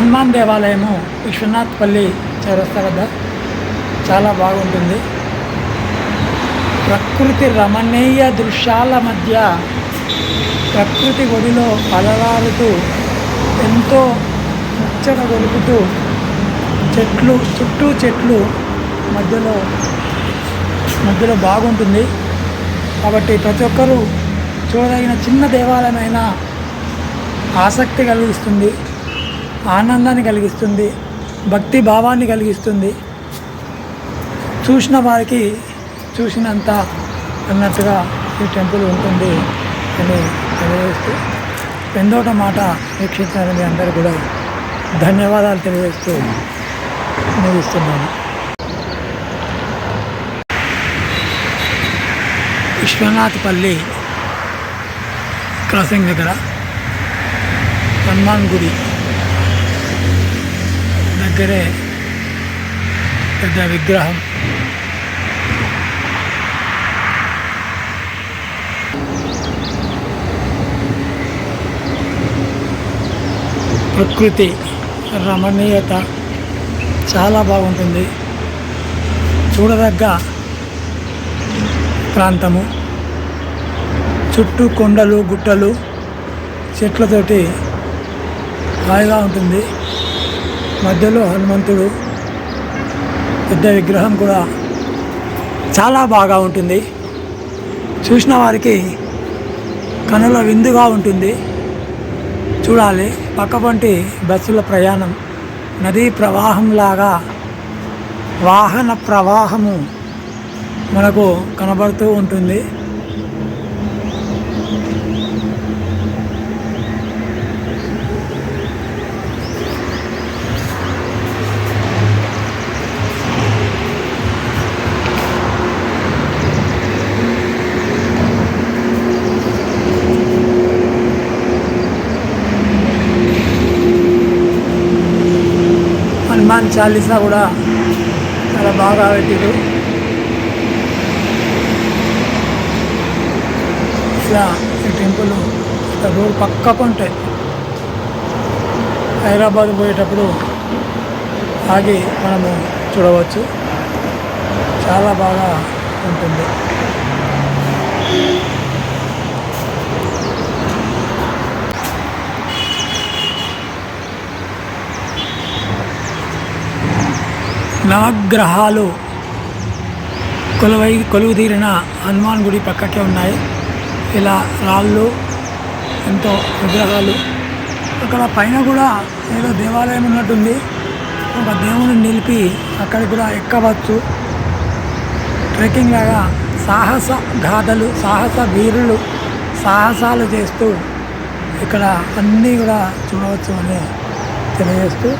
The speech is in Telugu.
హనుమాన్ దేవాలయము విశ్వనాథ్పల్లి చౌరస్తా వద్ద చాలా బాగుంటుంది. ప్రకృతి రమణీయ దృశ్యాల మధ్య ప్రకృతి ఒడిలో అలరారుతూ ఎంతో ముచ్చట గొలుపుతూ చుట్టూ మధ్యలో బాగుంటుంది. కాబట్టి ప్రతి ఒక్కరూ చూడదగిన చిన్న దేవాలయమైన ఆసక్తి కలిగిస్తుంది, ఆనందాన్ని కలిగిస్తుంది, భక్తి భావాన్ని కలిగిస్తుంది. చూసిన వారికి చూసినంత అన్నట్టుగా ఈ టెంపుల్ ఉంటుంది అని తెలియజేస్తూ పెందోట మాట వీక్షించిన మీ అందరూ కూడా ధన్యవాదాలు తెలియజేస్తూ ముగిస్తున్నాను. విశ్వనాథ్పల్లి క్రాసింగ్ దగ్గర హనుమాన్ గుడి దగ్గరే పెద్ద విగ్రహం. ప్రకృతి రమణీయత చాలా బాగుంటుంది. చూడదగ్గ ప్రాంతము, చుట్టూ కొండలు గుట్టలు చెట్లతోటి హాయిగా ఉంటుంది. మధ్యలో హనుమంతుడు పెద్ద విగ్రహం కూడా చాలా బాగా ఉంటుంది. చూసిన వారికి కనుల విందుగా ఉంటుంది. చూడాలి. పక్కపంటి బస్సుల ప్రయాణం నదీ ప్రవాహంలాగా వాహన ప్రవాహము మనకు కనబడుతూ ఉంటుంది. హనుమాన్ చాలీసా కూడా చాలా బాగా పెట్టారు. ఇట్లా ఈ టెంపుల్ రోడ్ పక్కకు ఉంటాయి. హైదరాబాద్ పోయేటప్పుడు ఆగి మనము చూడవచ్చు. చాలా బాగా ఉంటుంది. నవగ్రహాలు కొలువు తీరిన హనుమాన్ గుడి పక్కకే ఉన్నాయి. ఇలా రాళ్ళు, ఎంతో విగ్రహాలు. అక్కడ పైన కూడా ఏదో దేవాలయం ఉన్నట్టుంది. ఒక దేవుని నిలిపి అక్కడికి కూడా ఎక్కవచ్చు. ట్రెక్కింగ్ లాగా సాహస గాథలు, సాహస వీరులు సాహసాలు చేస్తూ ఇక్కడ అన్నీ కూడా చూడవచ్చు అని తెలియజేస్తూ